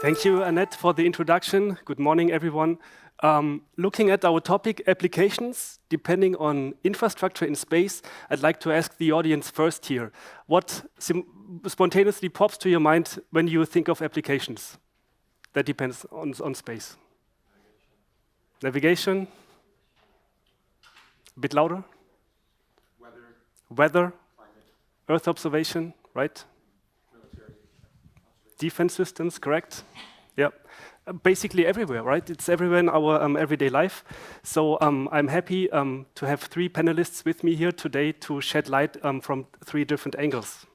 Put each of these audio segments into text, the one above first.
Thank you, Annette, for the introduction. Good morning, everyone. Looking at our topic, applications, depending on infrastructure in space, I'd like to ask the audience first here. What spontaneously pops to your mind when you think of applications? That depends on space. Navigation? A bit louder? Weather? Earth observation, right? Defense systems, correct? Yeah. Basically everywhere, right? It's everywhere in our everyday life. So I'm happy to have three panelists with me here today to shed light from three different angles.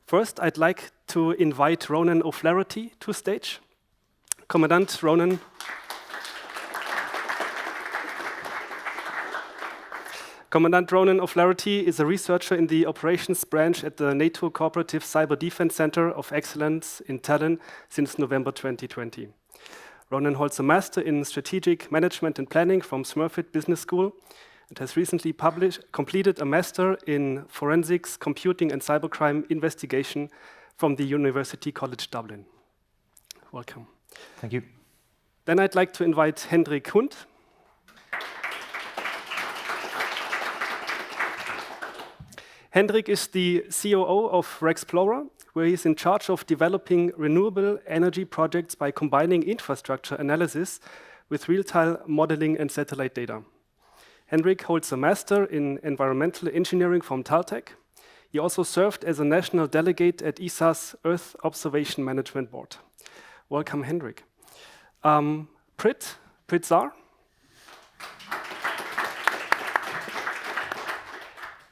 First, I'd like to invite Ronan O'Flaherty to stage. Commandant Ronan. Commandant Ronan O'Flaherty is a researcher in the operations branch at the NATO Kooperatiivse Cyber Defense Center of Excellence in Tallinn since November 2020. Ronan holds a master in strategic management and planning from Smurfit Business School and has recently completed a master in forensics, computing and cybercrime investigation from the University College Dublin. Welcome. Thank you. Then I'd like to invite Hendrik Hundt. Hendrik is the COO of Reexplorer, where he's in charge of developing renewable energy projects by combining infrastructure analysis with real-time modeling and satellite data. Hendrik holds a master in environmental engineering from Caltech. He also served as a national delegate at ESA's Earth Observation Management Board. Welcome, Hendrik. Priit Saar.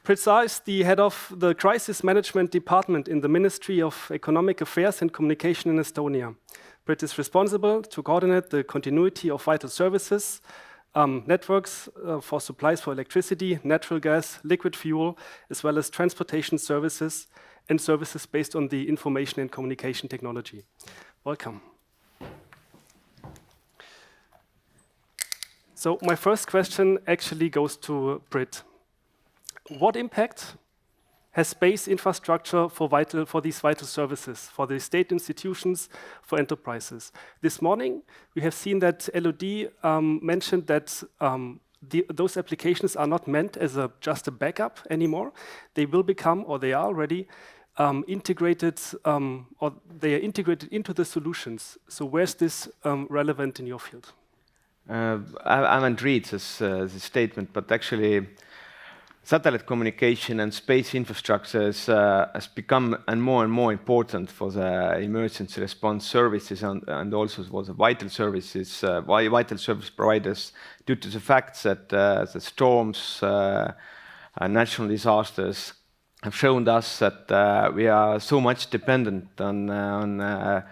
Priit Saar is the head of the Crisis Management Department in the Ministry of Economic Affairs and Communication in Estonia. Priit is responsible to coordinate the continuity of vital services, networks for supplies for electricity, natural gas, liquid fuel, as well as transportation services and services based on the information and communication technology. Welcome. So my first question actually goes to Priit. What impact has space infrastructure for these vital services, for the state institutions, for enterprises? This morning, we have seen that LOD mentioned that those applications are not meant as just a backup anymore. They will become, or they are already, integrated, or they are integrated into the solutions. So where's this relevant in your field? I haven't read this statement, but actually, satellite communication and space infrastructure has become more and more important for the emergency response services and also for the vital services, vital service providers, due to the fact that the storms and natural disasters have shown us that we are so much dependent on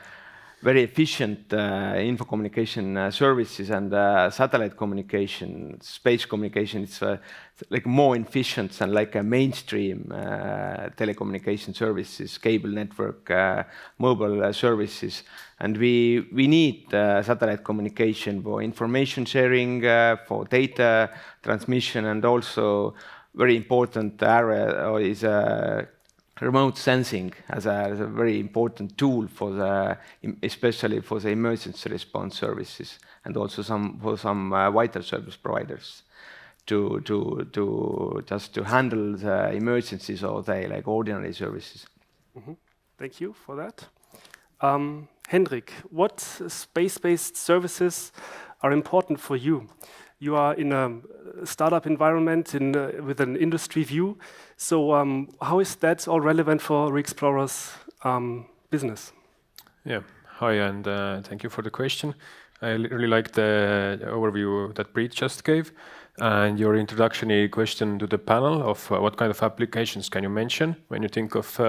very efficient info communication services and satellite communication, space communication. It's like more efficient than like a mainstream telecommunication services, cable network, mobile services. And we need satellite communication for information sharing, for data transmission, and also very important area is remote sensing as a very important tool for especially for the emergency response services, and also for some vital service providers to handle the emergencies or the like ordinary services. Mm-hmm. Thank you for that. Hendrik, what space-based services are important for you? You are in a startup environment with an industry view. So how is that all relevant for Reexplorer's business? Yeah, hi, and thank you for the question. I really like the overview that Priit just gave, and your introductory question to the panel of what kind of applications can you mention when you think of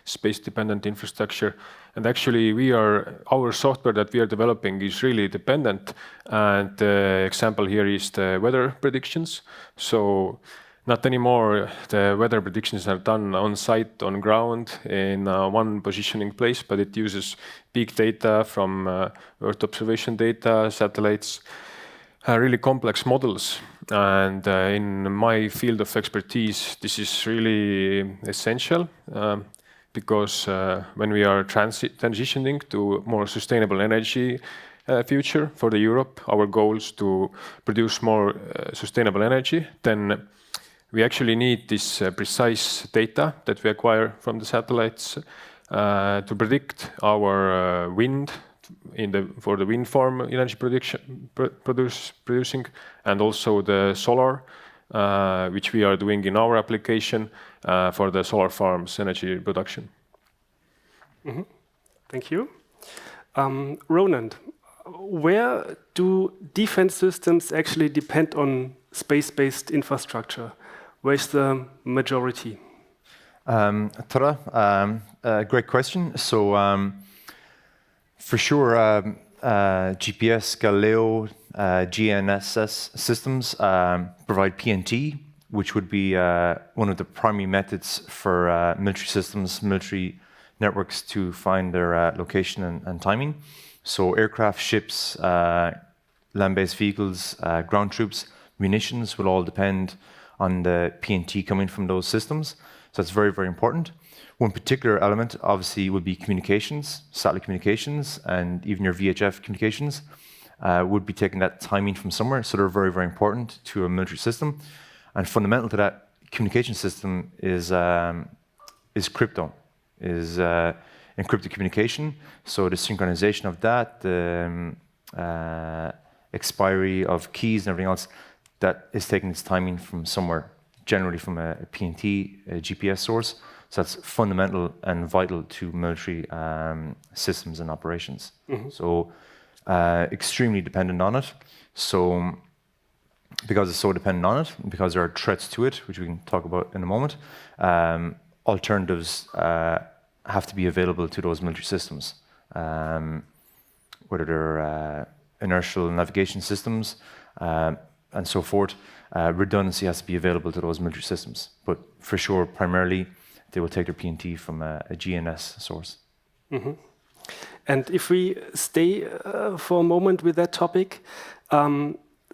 space-dependent infrastructure. And actually, our software that we are developing is really dependent. And the example here is the weather predictions. So not anymore the weather predictions are done on site, on ground, in one positioning place, but it uses big data from Earth observation data, satellites, really complex models. And in my field of expertise, this is really essential because when we are transitioning to more sustainable energy future for the Europe, our goals to produce more sustainable energy, then we actually need this precise data that we acquire from the satellites to predict our wind for the wind farm energy producing, and also the solar, which we are doing in our application for the solar farms energy production. Mm-hmm. Thank you. Ronan, where do defense systems actually depend on space-based infrastructure? Where's the majority? Tada, great question. So for sure, GPS, Galileo, GNSS systems provide PNT, which would be one of the primary methods for military systems, military networks to find their location and timing. So aircraft, ships, land-based vehicles, ground troops, munitions will all depend on the PNT coming from those systems. So that's very, very important. One particular element obviously would be communications, satellite communications, and even your VHF communications would be taking that timing from somewhere. So they're very, very important to a military system. And fundamental to that communication system is crypto, is encrypted communication. So the synchronization of that, the expiry of keys and everything else, that is taking its timing from somewhere, generally from a PNT, a GPS source. So that's fundamental and vital to military systems and operations. Mm-hmm. So extremely dependent on it. So because it's so dependent on it, because there are threats to it, which we can talk about in a moment, alternatives have to be available to those military systems, whether they're inertial navigation systems and so forth. Redundancy has to be available to those military systems. But for sure, primarily, they will take their PNT from a GNS source. Mm-hmm. And if we stay for a moment with that topic,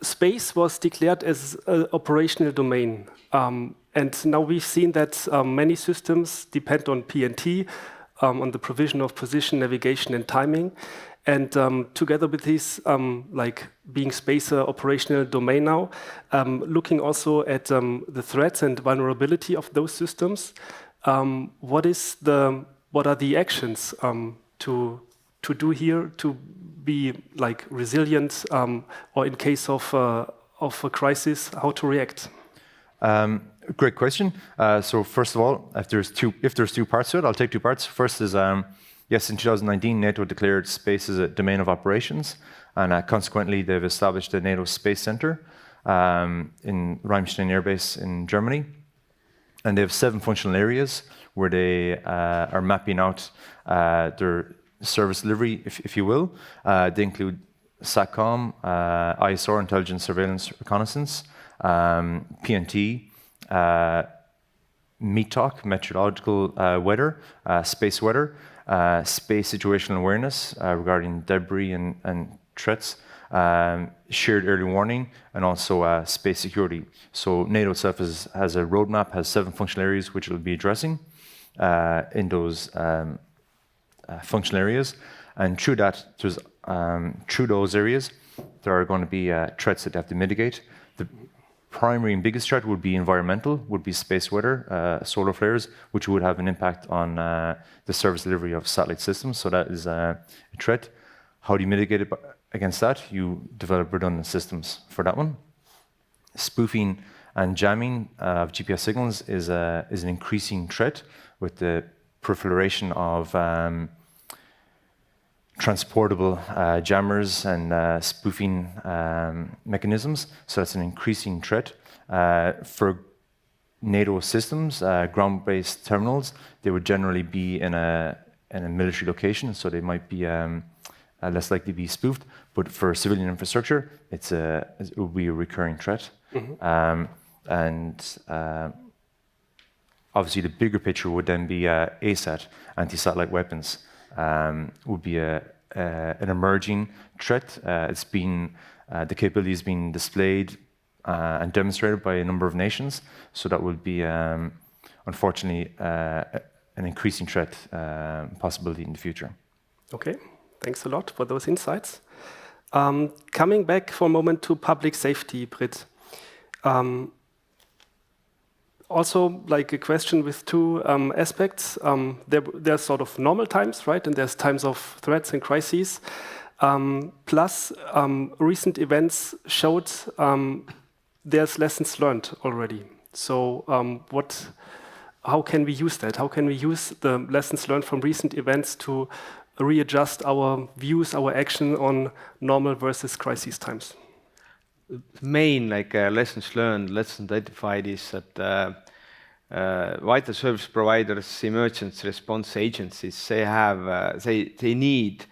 space was declared as an operational domain. And now we've seen that many systems depend on PNT, on the provision of position, navigation, and timing. And together with this, like being space an operational domain now, looking also at the threats and vulnerability of those systems, what are the actions to do here to be like resilient, or in case of a crisis, how to react? Great question. So first of all, if there's two parts to it, I'll take two parts. First is yes, in 2019, NATO declared space as a domain of operations, and consequently, they've established a NATO Space Center in Ramstein Air Base in Germany. And they have 7 functional areas where they are mapping out their service delivery, if you will. They include SATCOM, ISR, intelligence, surveillance, reconnaissance, PNT, METOC, meteorological weather, space weather, space situational awareness regarding debris and threats, shared early warning, and also space security. So NATO itself has a roadmap, has 7 functional areas which it will be addressing in those functional areas. And through that, through those areas, there are going to be threats that they have to mitigate. The primary and biggest threat would be environmental, would be space weather, solar flares, which would have an impact on the service delivery of satellite systems. So that is a threat. How do you mitigate it against that? You develop redundant systems for that one. Spoofing and jamming of GPS signals is an increasing threat with the proliferation of transportable jammers and spoofing mechanisms. So that's an increasing threat. For NATO systems, ground-based terminals, they would generally be in a military location, so they might be less likely to be spoofed. But for civilian infrastructure, it will be a recurring threat. Mm-hmm. Obviously, the bigger picture would then be ASAT, anti-satellite weapons. Would be an emerging threat. It's been The capability is being displayed and demonstrated by a number of nations, so that will be, unfortunately, an increasing threat possibility in the future. Okay, thanks a lot for those insights. Coming back for a moment to public safety, Priit. Also, like a question with two aspects. There's sort of normal times, right? And there's times of threats and crises. Plus, recent events showed there's lessons learned already. So how can we use that? How can we use the lessons learned from recent events to readjust our views, our action on normal versus crisis times? Main lessons learned, lessons identified is that vital service providers, emergency response agencies, they have they need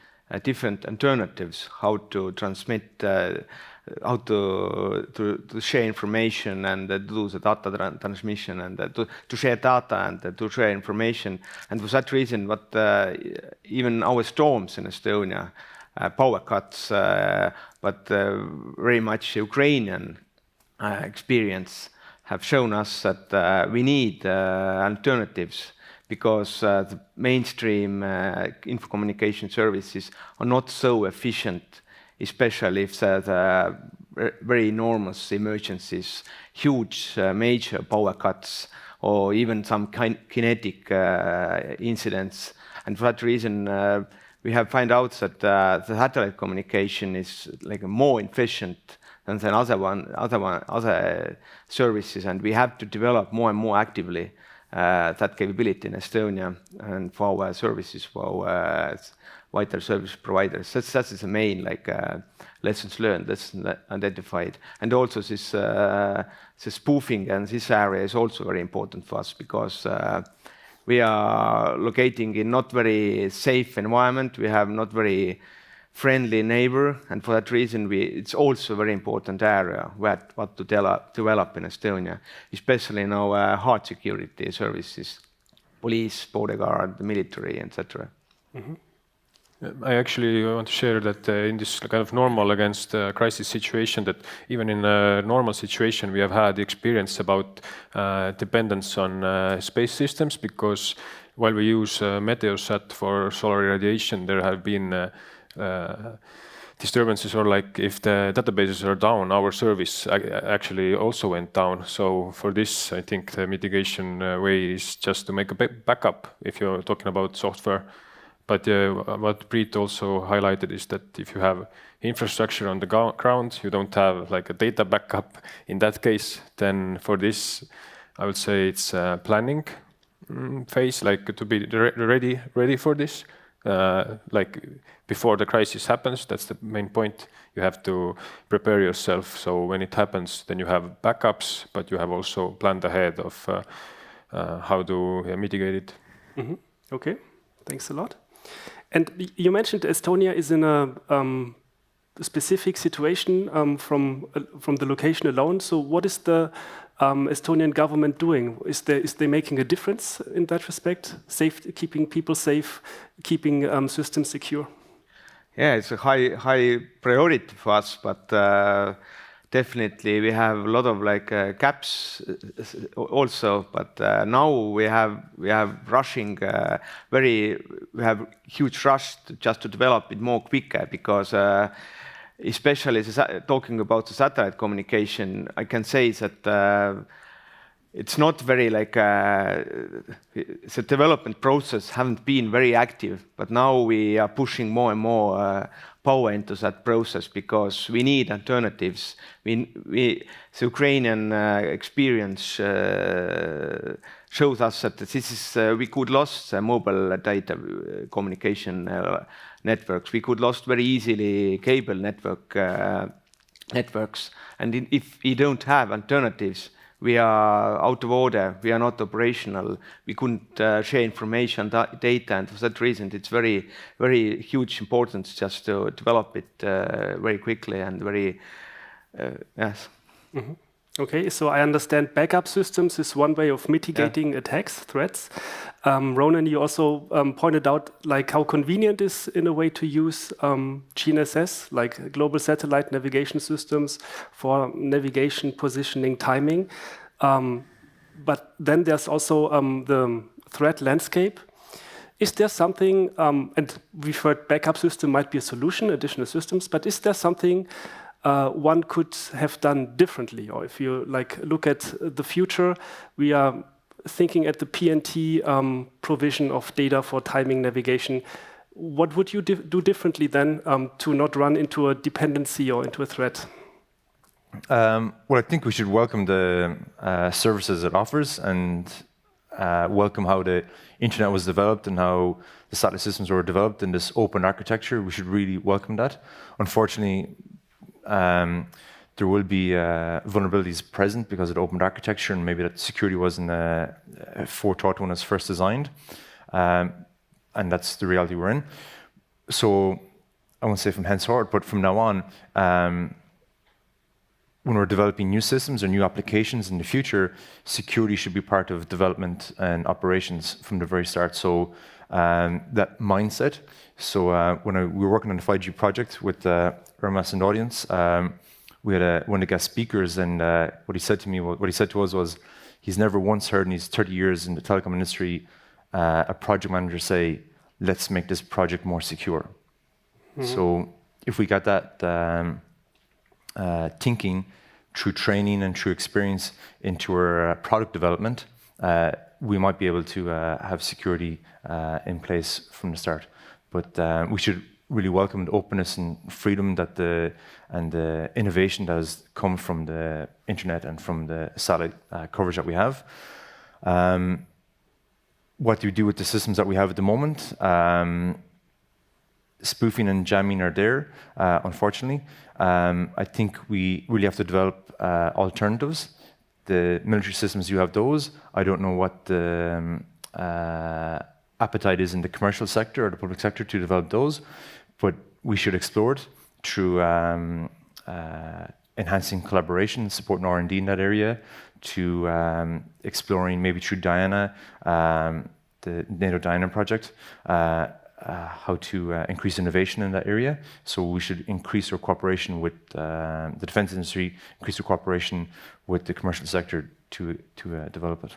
different alternatives how to transmit, how to share information and do the data transmission and to share data and to share information. And for that reason, even our storms in Estonia, power cuts, but very much Ukrainian experience have shown us that we need alternatives because the mainstream info communication services are not so efficient, especially if there's very enormous emergencies, huge major power cuts, or even some kinetic incidents. And for that reason, we have found out that the satellite communication is more efficient than other services, and we have to develop more and more actively that capability in Estonia and for our services, for our vital service providers. That is the main lessons learned, lessons identified, and also this spoofing and this area is also very important for us because we are locating in not very safe environment. We have not very friendly neighbor, and for that reason, it's also a very important area what to develop in Estonia, especially in our hard security services, police, border guard, military, etc. Mm-hmm. I actually want to share that in this kind of normal against crisis situation, that even in a normal situation, we have had experience about dependence on space systems, because while we use Meteosat for solar irradiation, there have been disturbances, or if the databases are down, our service actually also went down. So for this, I think the mitigation way is just to make a backup if you're talking about software. But what Priit also highlighted is that if you have infrastructure on the ground, you don't have a data backup in that case, then for this, I would say it's planning phase, to be ready for this. Before the crisis happens, that's the main point. You have to prepare yourself. So when it happens, then you have backups, but you have also planned ahead of how to mitigate it. Mm-hmm. Okay, thanks a lot. And you mentioned Estonia is in a specific situation from the location alone. So what is the Estonian government doing? Is they making a difference in that respect? Keeping people safe, keeping systems secure? Yeah, it's a high priority for us, but definitely we have a lot of gaps also. But now we have rushing we have huge rush just to develop it more quicker, because especially talking about the satellite communication, I can say that it's not very the development process haven't been very active, but now we are pushing more and more power into that process because we need alternatives. The Ukrainian experience shows us that this is we could lose mobile data communication networks. We could lose very easily cable networks, and if we don't have alternatives, we are out of order, we are not operational, we couldn't share information, data, and for that reason it's very, very huge importance just to develop it very quickly and very, yes. Mm-hmm. Okay, so I understand backup systems is one way of mitigating attacks, threats. Ronan, you also pointed out like how convenient it is in a way to use GNSS, like global satellite navigation systems for navigation, positioning, timing. But then there's also the threat landscape. Is there something, and we've heard backup system might be a solution, additional systems, but is there something one could have done differently? Or if you like look at the future, we are thinking at the PNT provision of data for timing navigation. What would you do differently then to not run into a dependency or into a threat? Well, I think we should welcome the services it offers and welcome how the internet was developed and how the satellite systems were developed in this open architecture. We should really welcome that. Unfortunately, there will be vulnerabilities present because of the open architecture, and maybe that security wasn't forethought when it was first designed. And that's the reality we're in. So I won't say from henceforth, but from now on, when we're developing new systems or new applications in the future, security should be part of development and operations from the very start. So that mindset. So when we were working on the 5G project with Irmas and audience, we had one of the guest speakers, and what he said to us was, he's never once heard in his 30 years in the telecom industry a project manager say, "Let's make this project more secure." So if we got that thinking through training and through experience into our product development, we might be able to have security in place from the start. But we should really welcome the openness and freedom that the innovation that has come from the internet and from the satellite coverage that we have. What do we do with the systems that we have at the moment? Spoofing and jamming are there, unfortunately. I think we really have to develop alternatives. The military systems, you have those. I don't know what the appetite is in the commercial sector or the public sector to develop those, but we should explore it through enhancing collaboration, supporting R&D in that area, to exploring maybe through Diana, the NATO Diana project, how to increase innovation in that area. So we should increase our cooperation with the defense industry, increase our cooperation with the commercial sector to develop it.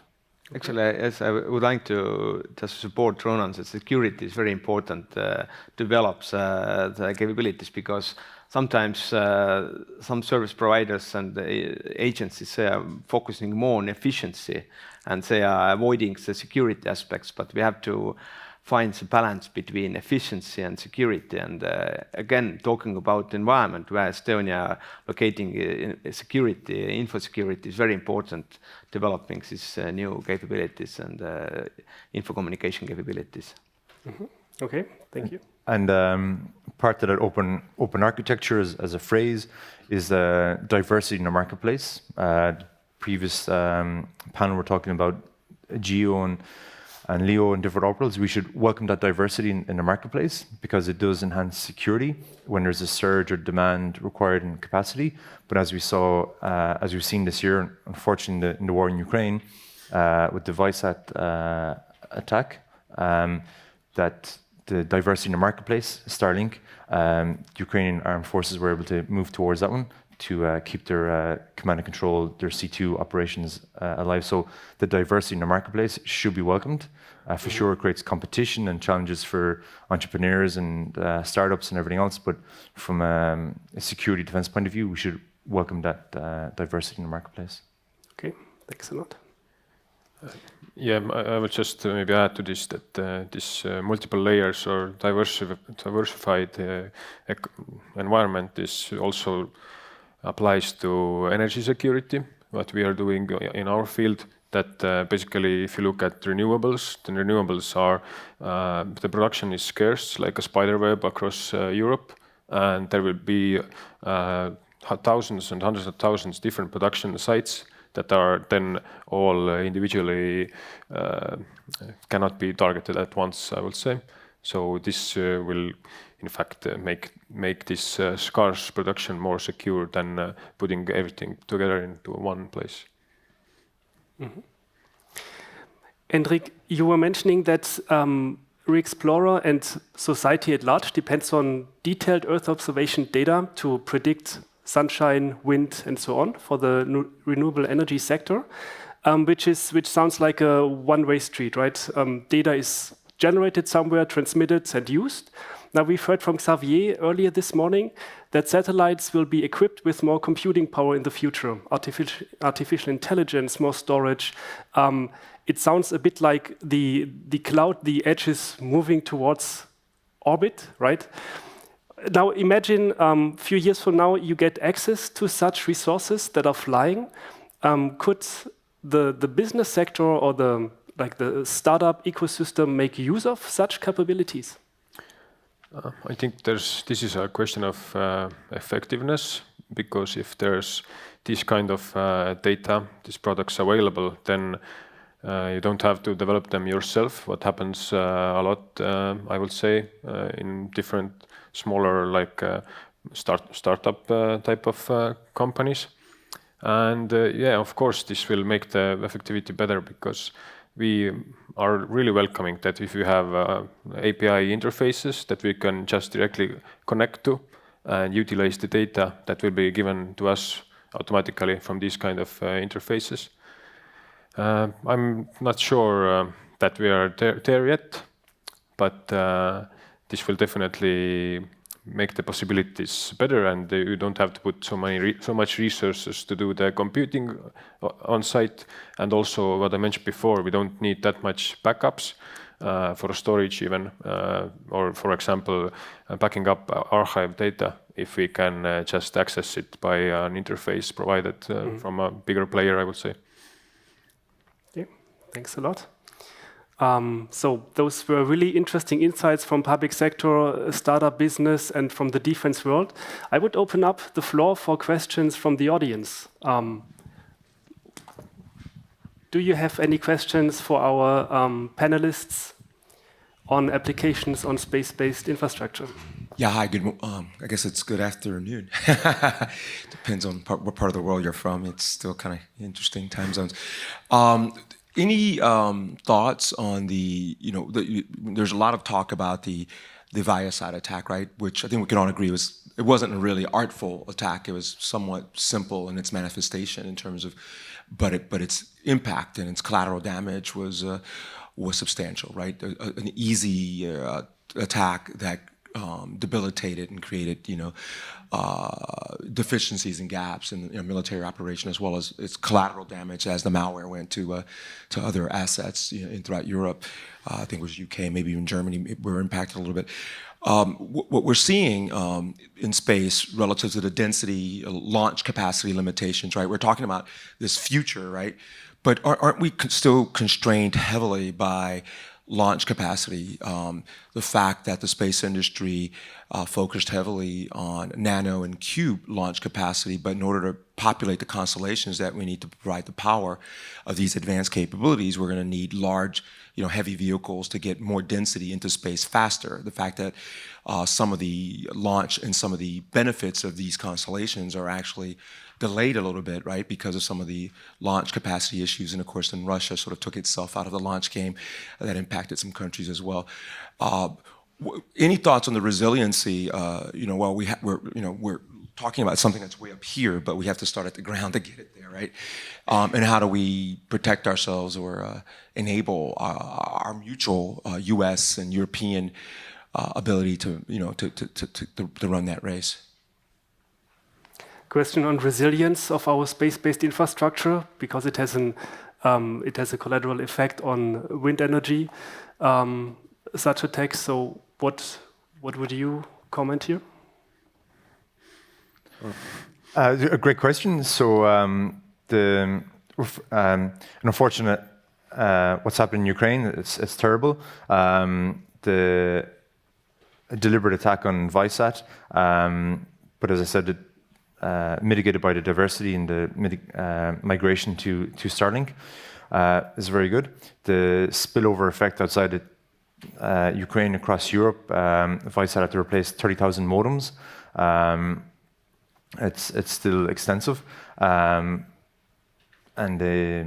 Actually, as I would like to just support Ronan, that security is very important, develops the capabilities, because sometimes some service providers and agencies are focusing more on efficiency and they are avoiding the security aspects, but we have to find the balance between efficiency and security. And again, talking about the environment where Estonia locating security, info security is very important, developing these new capabilities and info communication capabilities. Okay, thank you. And part of that open architecture as a phrase is diversity in the marketplace. Previous panel we're talking about Geo and Leo and different operals. We should welcome that diversity in the marketplace, because it does enhance security when there's a surge or demand required in capacity. But as we saw, as we've seen this year, unfortunately in the war in Ukraine, with the Vysat attack, that the diversity in the marketplace, Starlink, Ukrainian armed forces were able to move towards that one to keep their command and control, their C2 operations alive. So the diversity in the marketplace should be welcomed. For sure, it creates competition and challenges for entrepreneurs and startups and everything else. But from a security defense point of view, we should welcome that diversity in the marketplace. Okay, thanks a lot. Yeah, I would just maybe add to this that this multiple layers or diversified environment is also applies to energy security, what we are doing in our field, that basically if you look at renewables, then renewables are, the production is scarce, like a spider web across Europe, and there will be thousands and hundreds of thousands different production sites that are then all individually cannot be targeted at once, I would say. So this will, in fact, make this scarce production more secure than putting everything together into one place. Mm-hmm. Hendrik, you were mentioning that Reexplorer and society at large depends on detailed Earth observation data to predict sunshine, wind, and so on for the renewable energy sector, which sounds like a one-way street, right? Data is generated somewhere, transmitted, and used. Now, we've heard from Xavier earlier this morning that satellites will be equipped with more computing power in the future, artificial intelligence, more storage. It sounds a bit like the cloud, the edge is moving towards orbit, right? Now, imagine a few years from now, you get access to such resources that are flying. Could the business sector or the startup ecosystem make use of such capabilities? I think this is a question of effectiveness, because if there's this kind of data, these products available, then you don't have to develop them yourself. What happens a lot, I would say, in different smaller startup type of companies. And yeah, of course, this will make the effectivity better, because we are really welcoming that if you have API interfaces that we can just directly connect to and utilize the data that will be given to us automatically from these kind of interfaces. I'm not sure that we are there yet, but this will definitely make the possibilities better, and you don't have to put so much resources to do the computing on site. And also, what I mentioned before, we don't need that much backups for storage even, or for example, backing up archive data if we can just access it by an interface provided from a bigger player, I would say. Yeah, thanks a lot. So those were really interesting insights from public sector, startup business, and from the defense world. I would open up the floor for questions from the audience. Do you have any questions for our panelists on applications on space-based infrastructure? Yeah, hi, I guess it's good afternoon. Depends on what part of the world you're from. It's still kind of interesting time zones. Any thoughts on there's a lot of talk about the Viasat attack, right? Which I think we can all agree it wasn't a really artful attack. It was somewhat simple in its manifestation in terms of, but its impact and its collateral damage was substantial, right? An easy attack that debilitated and created, deficiencies and gaps in military operation, as well as its collateral damage as the malware went to other assets throughout Europe. I think it was UK, maybe even Germany were impacted a little bit. What we're seeing in space relative to the density, launch capacity limitations, right? We're talking about this future, right? But aren't we still constrained heavily by launch capacity? The fact that the space industry focused heavily on nano and cube launch capacity, but in order to populate the constellations that we need to provide the power of these advanced capabilities, we're going to need large, heavy vehicles to get more density into space faster. The fact that some of the launch and some of the benefits of these constellations are actually delayed a little bit, right, because of some of the launch capacity issues. And of course, then Russia sort of took itself out of the launch game. That impacted some countries as well. Any thoughts on the resiliency? Well, we're talking about something that's way up here, but we have to start at the ground to get it there, right? And how do we protect ourselves or enable our mutual U.S. and European ability to run that race? Question on resilience of our space-based infrastructure, because it has a collateral effect on wind energy, such attacks. So what would you comment here? A great question. So an unfortunate what's happened in Ukraine. It's terrible. The deliberate attack on Viasat, but as I said, it mitigated by the diversity and the migration to Starlink is very good. The spillover effect outside Ukraine across Europe, Viasat had to replace 30,000 modems. It's still extensive, and the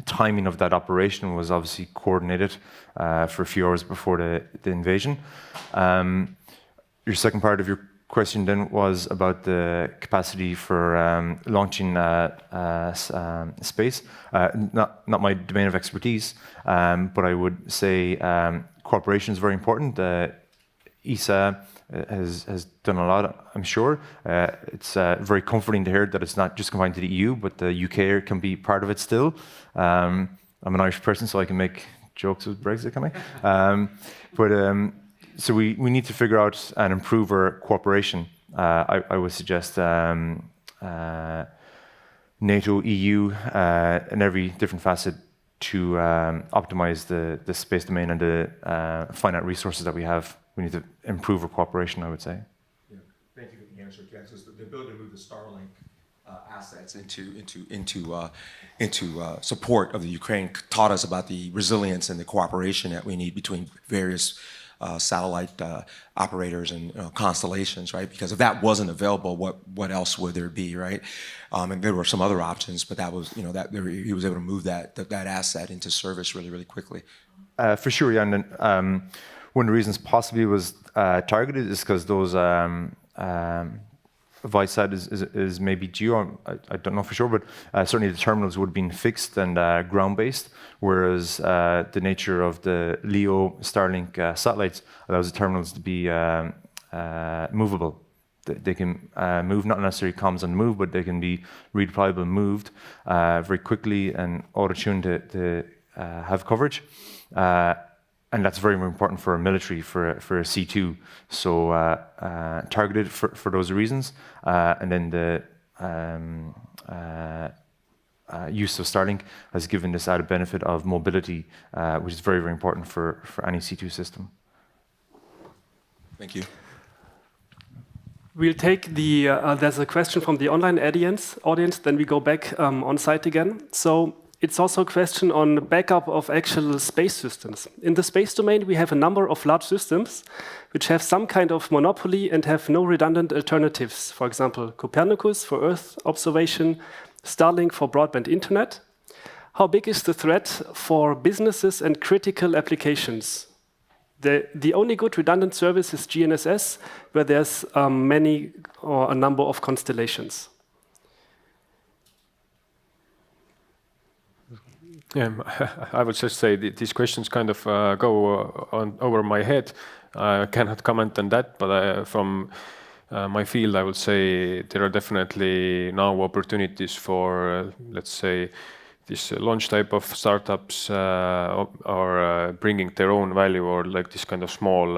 timing of that operation was obviously coordinated for a few hours before the invasion. Your second part of your question then was about the capacity for launching space. Not my domain of expertise, but I would say cooperation is very important. ESA has done a lot, I'm sure. It's very comforting to hear that it's not just confined to the EU, but the UK can be part of it still. I'm an Irish person, so I can make jokes with Brexit, can I? So we need to figure out and improve our cooperation. I would suggest NATO, EU, and every different facet to optimize the space domain and the finite resources that we have. We need to improve our cooperation, I would say. Yeah. Thank you for the answer, Ken. So the ability to move the Starlink assets into support of the Ukraine taught us about the resilience and the cooperation that we need between various satellite operators and constellations, right? Because if that wasn't available, what else would there be, right? And there were some other options, but that was, he was able to move that asset into service really, really quickly. For sure, yeah. And then, one of the reasons possibly was targeted is because those Viasat is maybe geo. I don't know for sure, but certainly the terminals would have been fixed and ground-based, whereas the nature of the LEO Starlink satellites allows the terminals to be movable. They can move, not necessarily comms on the move, but they can be redeployable and moved very quickly and auto-tuned to have coverage. And that's very, very important for a military, for a C2. So targeted for those reasons. And then the use of Starlink has given this added benefit of mobility, which is very, very important for any C2 system. Thank you. We'll take there's a question from the online audience, then we go back on site again. So it's also a question on backup of actual space systems. In the space domain, we have a number of large systems which have some kind of monopoly and have no redundant alternatives. For example, Copernicus for Earth observation, Starlink for broadband internet. How big is the threat for businesses and critical applications? The only good redundant service is GNSS, where there's many or a number of constellations. Yeah, I would just say these questions kind of go on over my head. I cannot comment on that, but from my field, I would say there are definitely now opportunities for, let's say, this launch type of startups are bringing their own value, or like this kind of small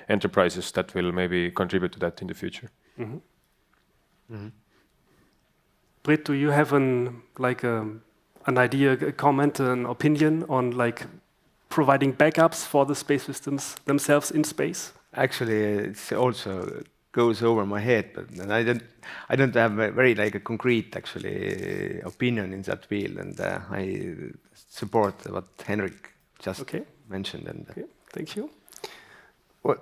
enterprises that will maybe contribute to that in the future. Mm-hmm. Mm-hmm. Priit, do you have an idea, a comment, an opinion on providing backups for the space systems themselves in space? Actually, it's also goes over my head, but I don't have a very a concrete actually opinion in that field, and I support what Hendrik just mentioned. And okay. Thank you. Well,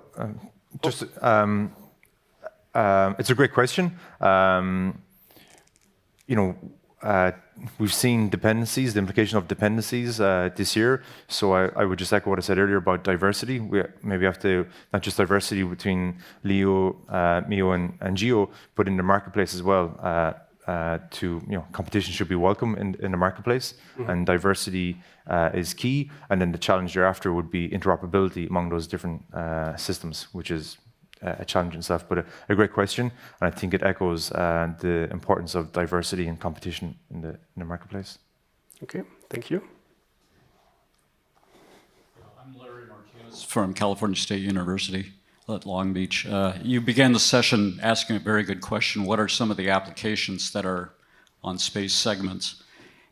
it's a great question. We've seen dependencies, the implication of dependencies this year. So I would just echo what I said earlier about diversity. We maybe have to, not just diversity between LEO, MEO, and GEO, but in the marketplace as well. Competition should be welcome in the marketplace, and diversity is key. And then the challenge thereafter would be interoperability among those different systems, which is a challenge in itself, but a great question, and I think it echoes the importance of diversity and competition in the marketplace. Okay, thank you. I'm Larry Martinez from California State University at Long Beach. You began the session asking a very good question. What are some of the applications that are on space segments?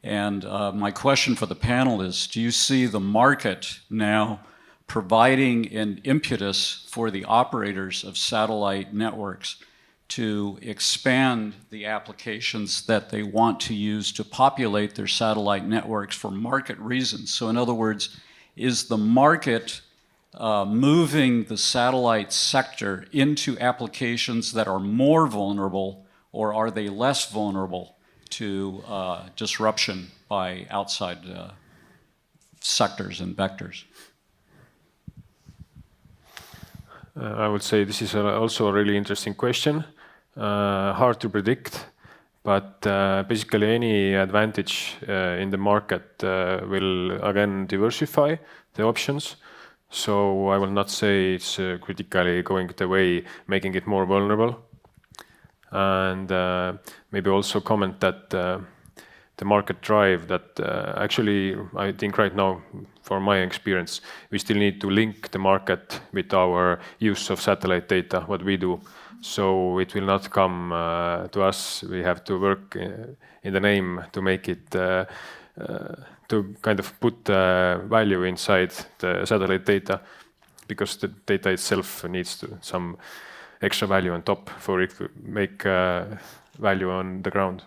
And my question for the panel is, do you see the market now providing an impetus for the operators of satellite networks to expand the applications that they want to use to populate their satellite networks for market reasons? So in other words, is the market moving the satellite sector into applications that are more vulnerable, or are they less vulnerable to disruption by outside sectors and vectors? I would say this is also a really interesting question. Hard to predict, but basically any advantage in the market will again diversify the options. So I will not say it's critically going the way, making it more vulnerable. And maybe also comment that the market drive that actually I think right now, for my experience, we still need to link the market with our use of satellite data, what we do. So it will not come to us. We have to work in the name to make it, to kind of put value inside the satellite data, because the data itself needs some extra value on top for it to make value on the ground.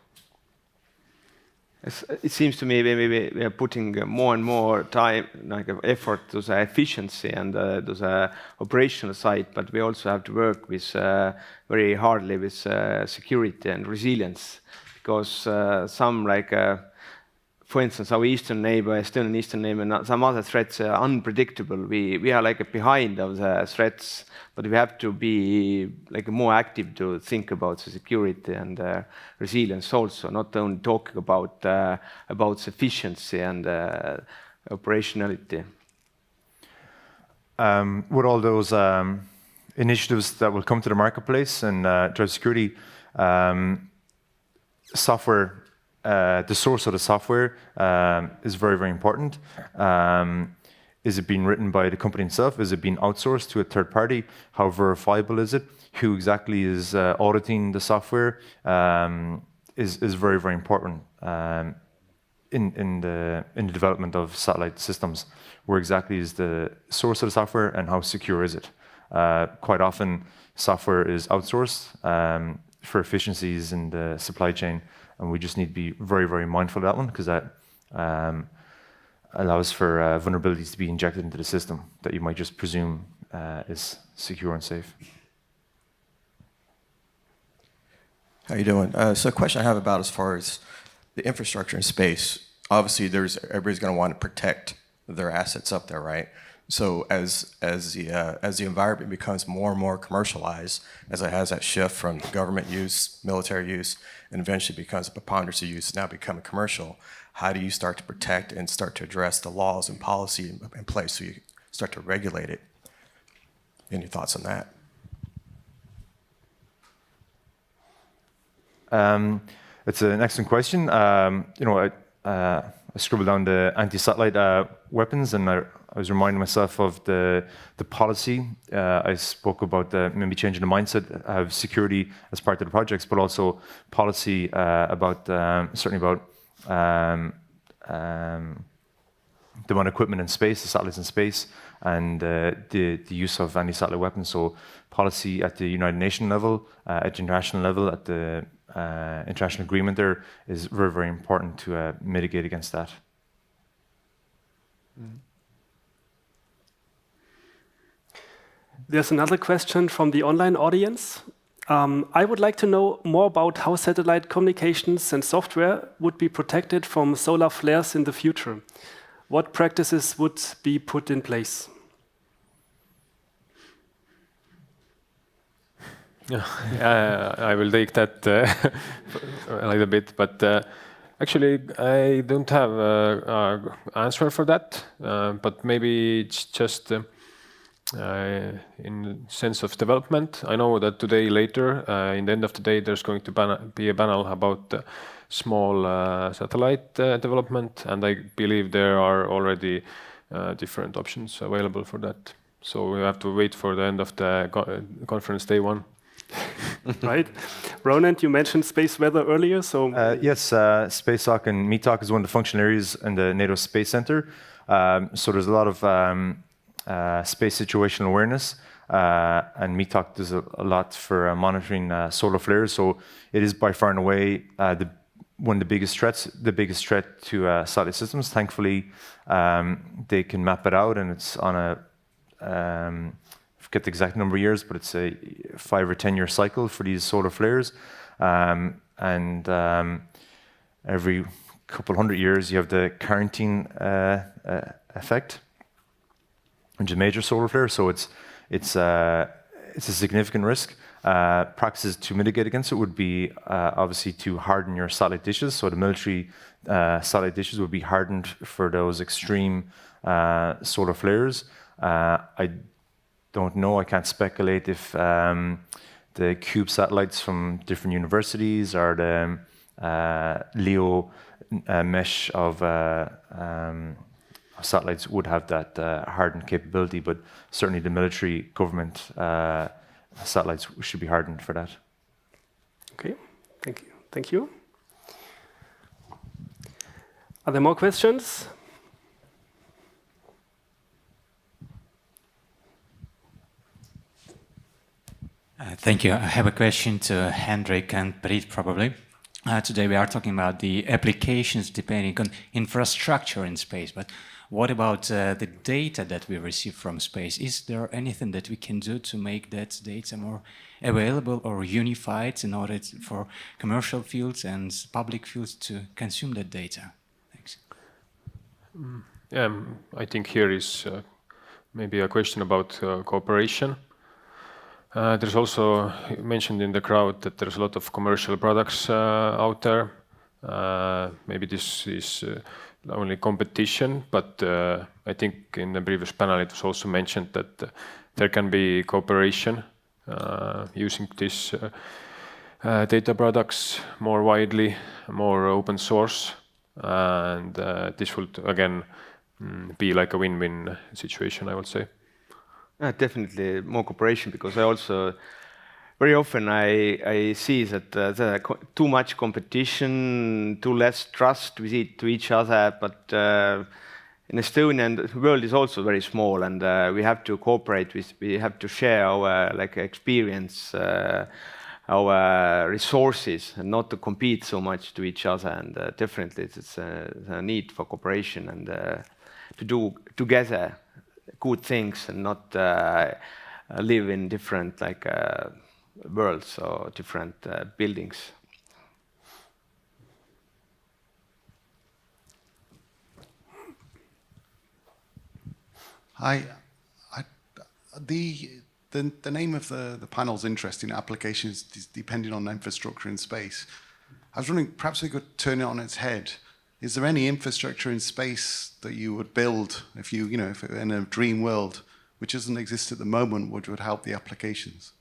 It seems to me we are putting more and more time, like effort to the efficiency and to the operational side, but we also have to work with very hardly with security and resilience, because some for instance, our eastern neighbor, Estonian eastern neighbor, and some other threats are unpredictable. We are behind of the threats, but we have to be more active to think about the security and resilience also, not only talking about efficiency and operationality. With all those initiatives that will come to the marketplace and drive security, software, the source of the software is very, very important. Is it being written by the company itself? Is it being outsourced to a third party? How verifiable is it? Who exactly is auditing the software? Is very, very important in the development of satellite systems. Where exactly is the source of the software and how secure is it? Quite often, software is outsourced for efficiencies in the supply chain. And we just need to be very, very mindful of that one, because that allows for vulnerabilities to be injected into the system that you might just presume is secure and safe. How you doing? So a question I have about as far as the infrastructure in space. Obviously, everybody's going to want to protect their assets up there, right? So as the environment becomes more and more commercialized, as it has that shift from government use, military use, and eventually becomes a preponderance of use, now becoming commercial, how do you start to protect and start to address the laws and policy in place so you start to regulate it? Any thoughts on that? It's an excellent question. I scribbled down the anti-satellite weapons, and I was reminding myself of the policy. I spoke about maybe changing the mindset of security as part of the projects, but also policy about certainly about the amount of equipment in space, the satellites in space, and the use of anti-satellite weapons. So policy at the United Nations level, at the international level, at the international agreement there is very, very important to mitigate against that. There's another question from the online audience. I would like to know more about how satellite communications and software would be protected from solar flares in the future. What practices would be put in place? I will take that a little bit, but actually I don't have an answer for that, but maybe it's just in sense of development. I know that today later, in the end of the day, there's going to be a panel about small satellite development, and I believe there are already different options available for that. So we have to wait for the end of the conference day one. Right. Ronan, you mentioned space weather earlier, so... Yes, Space Talk and Meet Talk is one of the functional areas in the NATO Space Center. So there's a lot of space situational awareness, and Meet Talk does a lot for monitoring solar flares. So it is by far and away one of the biggest threat to satellite systems. Thankfully, they can map it out, and it's on a I forget the exact number of years, but it's a 5 or 10 year cycle for these solar flares, and every couple hundred years you have the quarantine effect, which is a major solar flare. So it's a significant risk. Practices to mitigate against it would be obviously to harden your satellite dishes. So the military satellite dishes would be hardened for those extreme solar flares. I don't know, I can't speculate if the Cube satellites from different universities or the LEO mesh of satellites would have that hardened capability, but certainly the military government satellites should be hardened for that. Okay, thank you. Thank you. Are there more questions? Thank you. I have a question to Hendrik and Priit probably. Today we are talking about the applications depending on infrastructure in space, but what about the data that we receive from space? Is there anything that we can do to make that data more available or unified in order for commercial fields and public fields to consume that data? Thanks. I think here is maybe a question about cooperation. There's also mentioned in the crowd that there's a lot of commercial products out there. Maybe this is only competition, but I think in the previous panel it was also mentioned that there can be cooperation using these data products more widely, more open source, and this would again be like a win-win situation, I would say. Definitely more cooperation, because I also very often I see that too much competition, too less trust with to each other. But in Estonia, the world is also very small, and we have to cooperate. We have to share our experience, our resources, and not to compete so much to each other. And definitely, it's a need for cooperation and to do together good things and not live in different worlds or different buildings. Hi. The name of the panel is interesting. Applications depending on infrastructure in space. I was wondering, perhaps we could turn it on its head. Is there any infrastructure in space that you would build if if in a dream world, which doesn't exist at the moment, which would help the applications?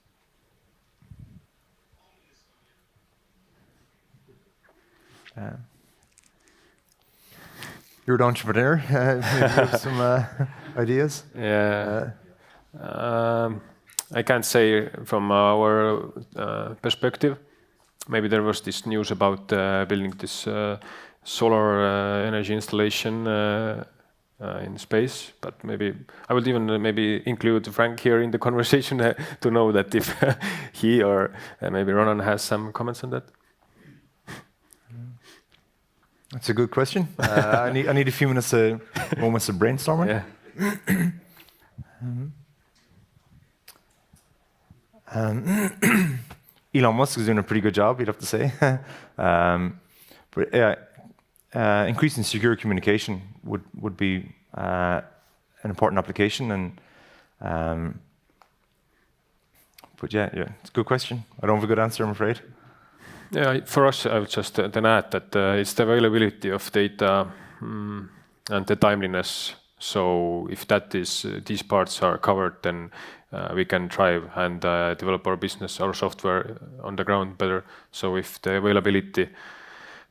You're an entrepreneur. Maybe you have some ideas. Yeah. I can't say from our perspective. Maybe there was this news about building this solar energy installation in space, but maybe I would even maybe include Frank here in the conversation to know that if he or maybe Ronan has some comments on that. That's a good question. I need a few moments of brainstorming. Yeah. Elon Musk is doing a pretty good job, you'd have to say. But yeah, increasing secure communication would be an important application, and but yeah, it's a good question. I don't have a good answer, I'm afraid. Yeah, for us, I would just then add that it's the availability of data and the timeliness. So if that is these parts are covered, then we can thrive and develop our business, our software on the ground better. So if the availability,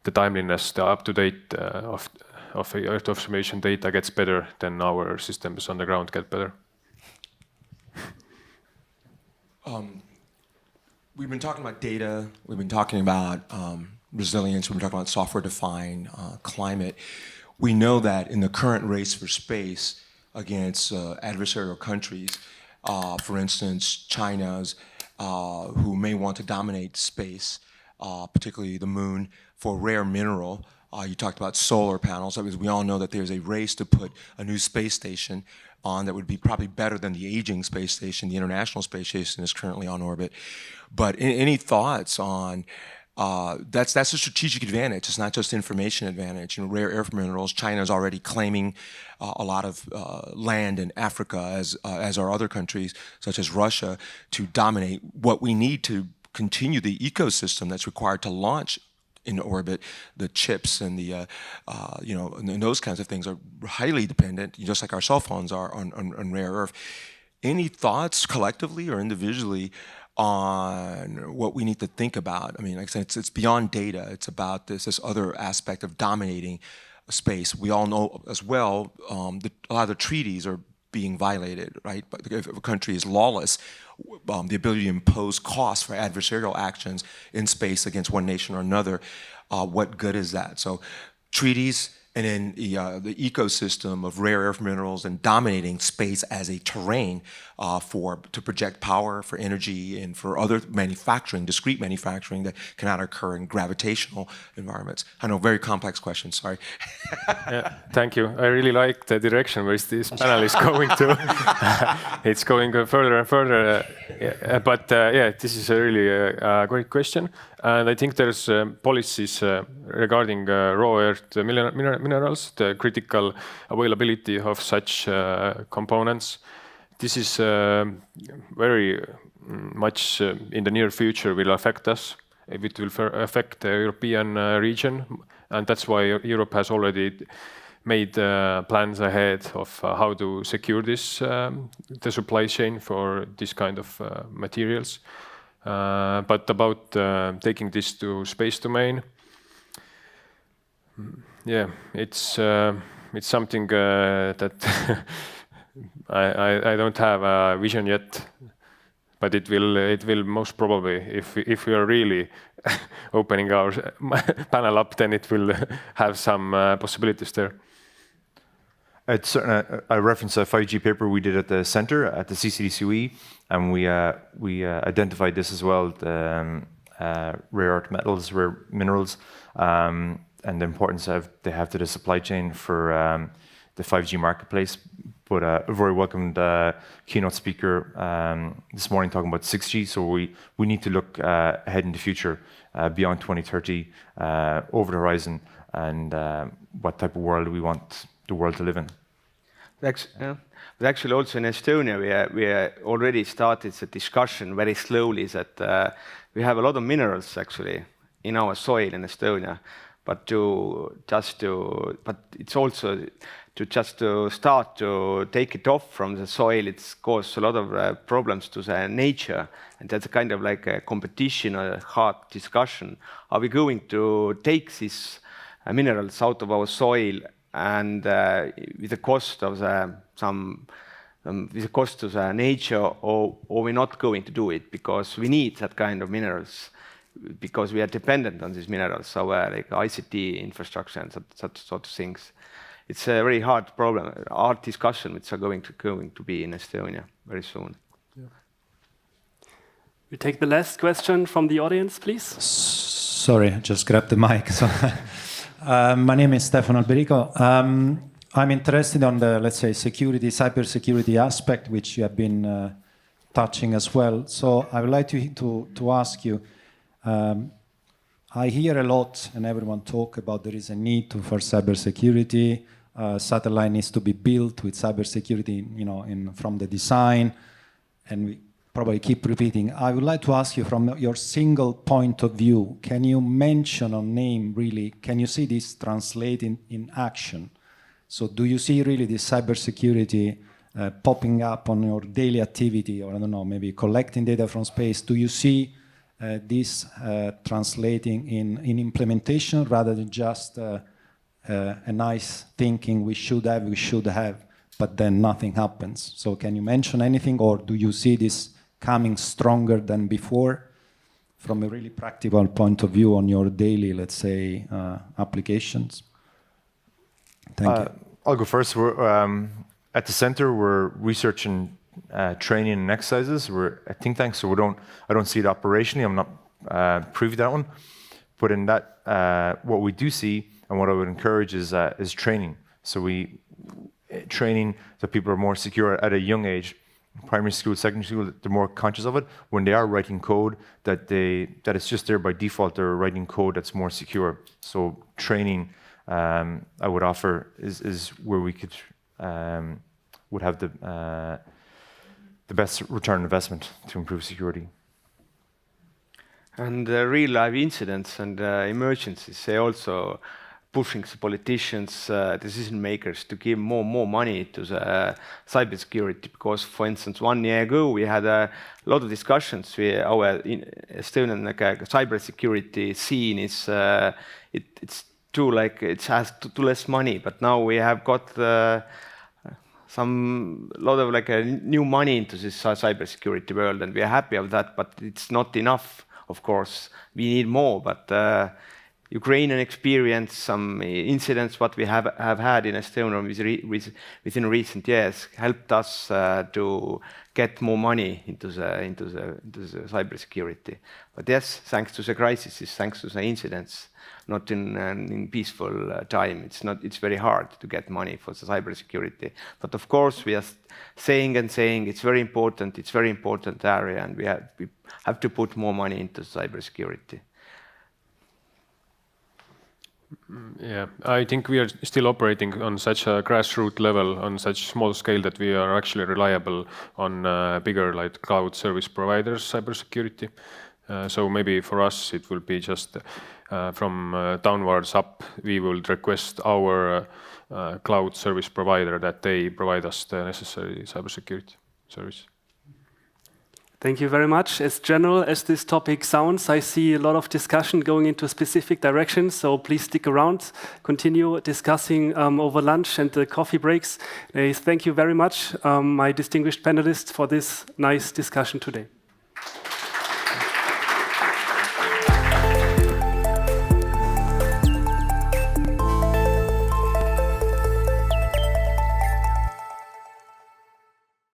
the timeliness, the up-to-date of Earth observation data gets better, then our systems on the ground get better. We've been talking about data. We've been talking about resilience. We've been talking about software-defined climate. We know that in the current race for space against adversarial countries, for instance, China's, who may want to dominate space, particularly the moon, for rare mineral. You talked about solar panels. I mean, we all know that there's a race to put a new space station on that would be probably better than the aging space station. The International Space Station is currently on orbit. But any thoughts on that's a strategic advantage. It's not just information advantage. You know, rare earth minerals. China is already claiming a lot of land in Africa, as are other countries such as Russia, to dominate. What we need to continue the ecosystem that's required to launch in orbit, the chips and the and those kinds of things are highly dependent, just like our cell phones are, on rare earth. Any thoughts collectively or individually on what we need to think about? I mean, like I said, it's beyond data. It's about this other aspect of dominating space. We all know as well a lot of the treaties are being violated, right? But if a country is lawless, the ability to impose costs for adversarial actions in space against one nation or another, what good is that? So treaties, and then the ecosystem of rare earth minerals and dominating space as a terrain to project power, for energy, and for other manufacturing, discrete manufacturing that cannot occur in gravitational environments. I know, very complex question, sorry. Yeah, thank you. I really like the direction where this panel is going to. It's going further and further. This is a really great question. And I think there's policies regarding raw earth minerals, the critical availability of such components. This is very much in the near future will affect us. It will affect the European region, and that's why Europe has already made plans ahead of how to secure this the supply chain for this kind of materials. But about taking this to space domain, it's something that I don't have a vision yet, but it will most probably, if we are really opening our panel up, then it will have some possibilities there. I referenced a 5G paper we did at the center at the CCDCOE, and we identified this as well, the rare earth metals, rare minerals, and the importance they have to the supply chain for the 5G marketplace. But a very welcomed keynote speaker this morning talking about 6G. So we need to look ahead in the future, beyond 2030, over the horizon, and what type of world we want the world to live in. But actually also in Estonia, we already started the discussion very slowly that we have a lot of minerals actually in our soil in Estonia, but it's also to start to take it off from the soil. It's caused a lot of problems to the nature, and that's kind of like a competition or a hard discussion. Are we going to take these minerals out of our soil and with the cost of the nature, or we're not going to do it because we need that kind of minerals, because we are dependent on these minerals, so like ICT infrastructure and such sort of things. It's a very hard problem, hard discussion which are going to be in Estonia very soon. Yeah. We take the last question from the audience, please. Sorry, I just grabbed the mic. So, my name is Stefano Alberico. I'm interested on the, let's say, cybersecurity aspect, which you have been touching as well. So I would like to ask you, I hear a lot and everyone talk about there is a need for cybersecurity. Satellite needs to be built with cybersecurity, from the design, and we probably keep repeating. I would like to ask you, from your single point of view, can you mention or name really, can you see this translating in action? So do you see really this cybersecurity popping up on your daily activity, or I don't know, maybe collecting data from space? Do you see this translating in implementation rather than just a nice thinking we should have, but then nothing happens? So can you mention anything, or do you see this coming stronger than before from a really practical point of view on your daily, let's say, applications? Thank you. I'll go first. We're, at the center, we're researching training and exercises. We're a think tank, so I don't see it operationally. I'm not privy to that one. But in that, what we do see, and what I would encourage is training. So training so people are more secure at a young age. Primary school, secondary school, they're more conscious of it. When they are writing code, that it's just there by default. They're writing code that's more secure. So training, I would offer is where we could would have the best return on investment to improve security. And real life incidents and emergencies, they also pushing the politicians, decision makers to give more money to the cybersecurity, because, for instance, 1 year ago we had a lot of discussions with our Estonian cybersecurity scene is it's too it has too less money, but now we have got some lot of new money into this cybersecurity world, and we are happy of that, but it's not enough. Of course, we need more, but Ukrainian experience, some incidents what we have had in Estonia within recent years helped us to get more money into the cybersecurity. But yes, thanks to the crises, thanks to the incidents, not in peaceful time. It's very hard to get money for the cybersecurity. But of course, we are saying it's very important area, and we have to put more money into cybersecurity. Yeah, I think we are still operating on such a grassroots level, on such small scale, that we are actually reliable on bigger cloud service providers cybersecurity. So maybe for us it will be just from downwards up. We will request our cloud service provider that they provide us the necessary cybersecurity service. Thank you very much. As general as this topic sounds, I see a lot of discussion going into specific directions, so please stick around, continue discussing over lunch and the coffee breaks. Thank you very much, my distinguished panelists, for this nice discussion today.